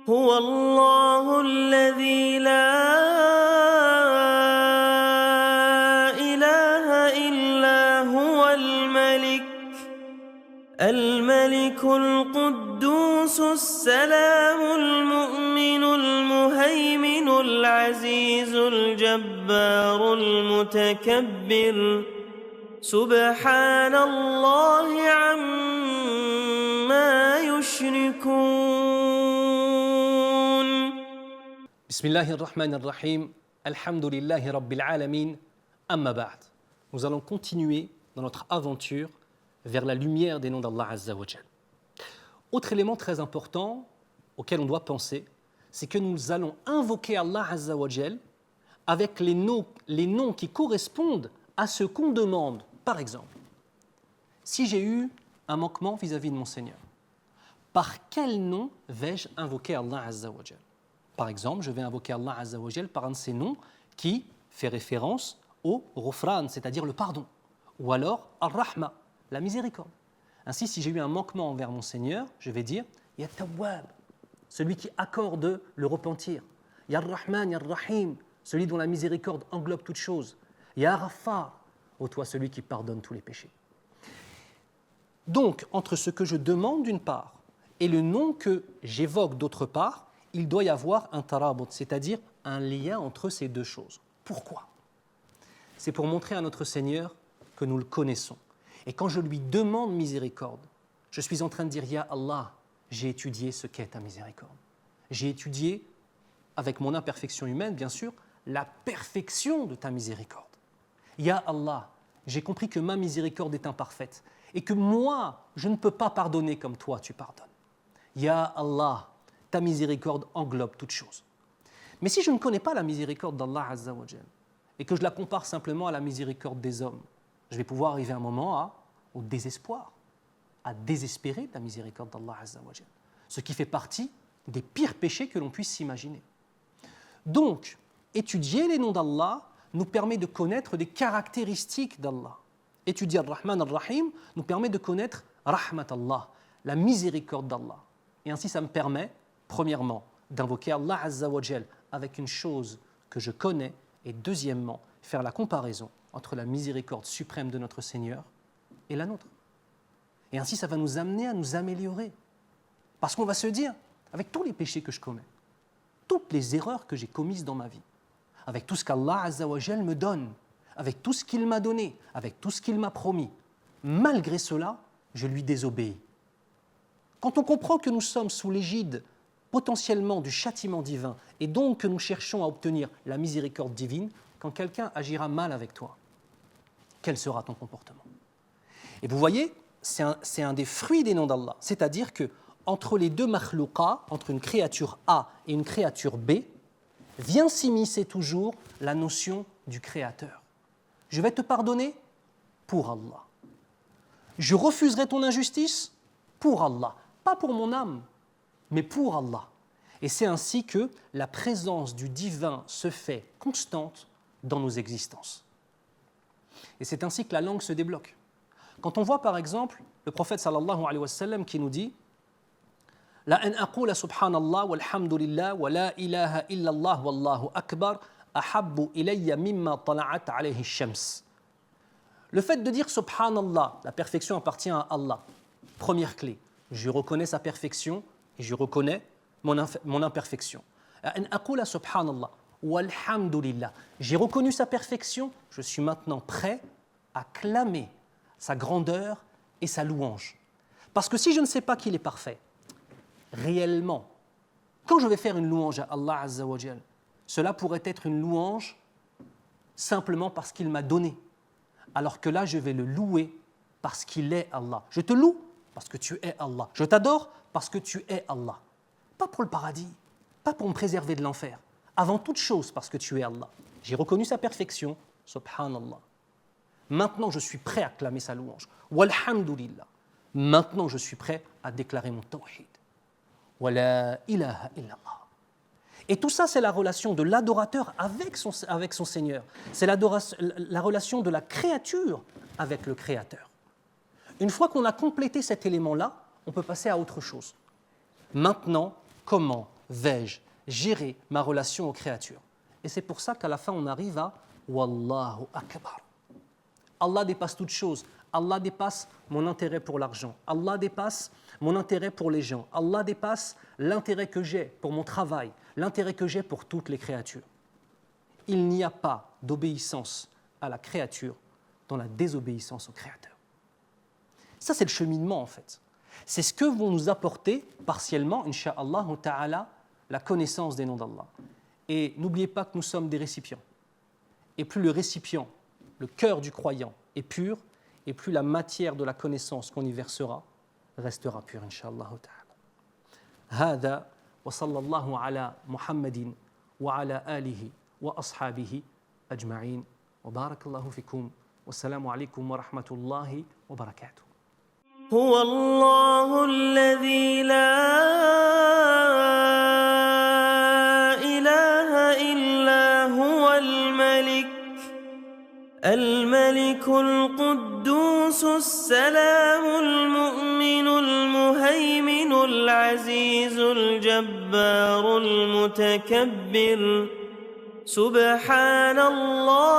هو الله الذي لا إله إلا هو الملك القدوس السلام المؤمن المهيمن العزيز الجبار المتكبر سبحان الله عما يشركون. بسم الله الرحمن الرحيم. الحمد لله رب العالمين. Amma ba'd. Nous allons continuer dans notre aventure vers la lumière des noms d'Allah Azza wa Jal. Autre élément très important auquel on doit penser, c'est que nous allons invoquer Allah Azza wa Jal avec les noms qui correspondent à ce qu'on demande. Par exemple, si j'ai eu un manquement vis-à-vis de mon Seigneur, par quel nom vais-je invoquer Allah Azza wa Jal? Par exemple, je vais invoquer Allah Azza wa Jal par un de ces noms qui fait référence au Ghufran, c'est-à-dire le pardon, ou alors Ar-Rahma, la miséricorde. Ainsi, si j'ai eu un manquement envers mon Seigneur, je vais dire Ya Tawwab, celui qui accorde le repentir. Ya Rahman, Ya Rahim, celui dont la miséricorde englobe toutes choses. Ya Ghaffar, ô toi celui qui pardonne tous les péchés. Donc, entre ce que je demande d'une part et le nom que j'évoque d'autre part, il doit y avoir un tarabut, c'est-à-dire un lien entre ces deux choses. Pourquoi? C'est pour montrer à notre Seigneur que nous le connaissons. Et quand je lui demande miséricorde, je suis en train de dire « Ya Allah, j'ai étudié ce qu'est ta miséricorde. J'ai étudié, avec mon imperfection humaine bien sûr, la perfection de ta miséricorde. Ya Allah, j'ai compris que ma miséricorde est imparfaite et que moi, je ne peux pas pardonner comme toi tu pardonnes. Ya Allah, ta miséricorde englobe toutes choses. » Mais si je ne connais pas la miséricorde d'Allah Azza wa Jal et que je la compare simplement à la miséricorde des hommes, je vais pouvoir arriver à un moment au désespoir, à désespérer de la miséricorde d'Allah Azza wa Jal, ce qui fait partie des pires péchés que l'on puisse s'imaginer. Donc, étudier les noms d'Allah nous permet de connaître des caractéristiques d'Allah. Étudier Ar-Rahman Ar-Rahim nous permet de connaître Rahmat Allah, la miséricorde d'Allah. Et ainsi, ça me permet, premièrement, d'invoquer Allah Azza wa Jal avec une chose que je connais, et deuxièmement, faire la comparaison entre la miséricorde suprême de notre Seigneur et la nôtre. Et ainsi, ça va nous amener à nous améliorer. Parce qu'on va se dire, avec tous les péchés que je commets, toutes les erreurs que j'ai commises dans ma vie, avec tout ce qu'Allah Azza wa Jal me donne, avec tout ce qu'il m'a donné, avec tout ce qu'il m'a promis, malgré cela, je lui désobéis. Quand on comprend que nous sommes sous l'égide potentiellement du châtiment divin et donc que nous cherchons à obtenir la miséricorde divine, quand quelqu'un agira mal avec toi, quel sera ton comportement? Et vous voyez, c'est un des fruits des noms d'Allah, c'est-à-dire que entre les deux makhlouqa, entre une créature A et une créature B, vient s'immiscer toujours la notion du créateur. Je vais te pardonner pour Allah. Je refuserai ton injustice pour Allah, pas pour mon âme, mais pour Allah. Et c'est ainsi que la présence du divin se fait constante dans nos existences. Et c'est ainsi que la langue se débloque. Quand on voit par exemple le prophète sallallahu alayhi wa sallam qui nous dit La an aqula subhanallah walhamdulillah wa la ilaha illallah wallahu akbar ahabbu ilayya mimma tala'at alayhi shams. Le fait de dire subhanallah, la perfection appartient à Allah. Première clé, je reconnais sa perfection et je reconnais mon imperfection. An aqula subhanallah walhamdulillah. J'ai reconnu sa perfection, je suis maintenant prêt à clamer sa grandeur et sa louange. Parce que si je ne sais pas qu'il est parfait, réellement, quand je vais faire une louange à Allah Azza wa Jal, cela pourrait être une louange simplement parce qu'il m'a donné. Alors que là, je vais le louer parce qu'il est Allah. Je te loue parce que tu es Allah. Je t'adore parce que tu es Allah. Pas pour le paradis, pas pour me préserver de l'enfer. Avant toute chose parce que tu es Allah. J'ai reconnu sa perfection, subhanallah. Maintenant, je suis prêt à clamer sa louange. Walhamdulillah. Maintenant, je suis prêt à déclarer mon tawhid. Wa la ilaha illallah. Et tout ça, c'est la relation de l'adorateur avec son Seigneur. C'est la relation de la créature avec le Créateur. Une fois qu'on a complété cet élément-là, on peut passer à autre chose. Maintenant, comment vais-je gérer ma relation aux créatures? Et c'est pour ça qu'à la fin, on arrive à Wallahu Akbar. Allah dépasse toute chose. Allah dépasse mon intérêt pour l'argent. Allah dépasse mon intérêt pour les gens. Allah dépasse l'intérêt que j'ai pour mon travail, l'intérêt que j'ai pour toutes les créatures. Il n'y a pas d'obéissance à la créature dans la désobéissance au Créateur. Ça, c'est le cheminement, en fait. C'est ce que vont nous apporter partiellement, incha'Allah ta'ala, la connaissance des noms d'Allah. Et n'oubliez pas que nous sommes des récipients. Et plus le récipient, le cœur du croyant est pur, et plus la matière de la connaissance qu'on y versera restera pure, incha'Allah ta'ala. Hada wa sallallahu ala Muhammadin wa ala alihi wa ashabihi ajma'in. Wa barakallahu fikum. Wassalamu alaikum wa rahmatullahi wa barakatuh. هو الله الذي لا إله إلا هو الملك القدوس السلام المؤمن المهيمن العزيز الجبار المتكبر سبحان الله